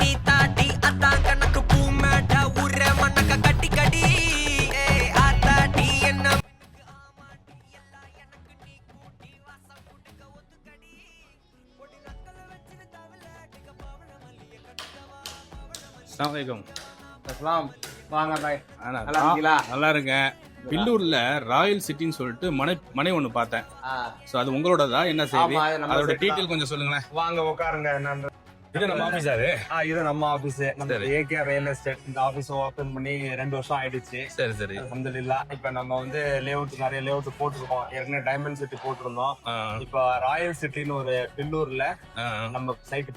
நீ தாட்டி அதான் கணக்கு பூ மேட்ட ஊர மண்ணக்க கட்டி கடி ஆத்தாட்டி என்ன அஸ்ஸலாமு அஸ்லாம் வாங்க பாய். நல்லா இருங்க. பில்லூர்ல ராயல் சிட்டின்னு சொல்லிட்டு மனை ஒண்ணு பார்த்தேன். சோ அது உங்களோடதா? என்ன செய்தி? அதோட டீடைல் கொஞ்சம் சொல்லுங்களேன். வாங்க உட்காருங்க. இது நம்ம ஆபீஸ். இது நம்ம ஆபீஸ். நம்ம ஏகே ரியல் எஸ்டேட். இந்த ஆபீஸ் ஓபன் பண்ணி 2 வருஷம் ஆயிடுச்சு. சரி சரி. அல்ஹம்துலில்லாஹ். இப்ப நம்ம வந்து நிறைய லேஅவுட் போட்டுருக்கோம். ஏற்கனவே டைமண்ட் சிட்டி போட்டிருந்தோம். இப்ப ராயல் சிட்டின்னு ஒரு பில்லூர்ல நம்ம சைட்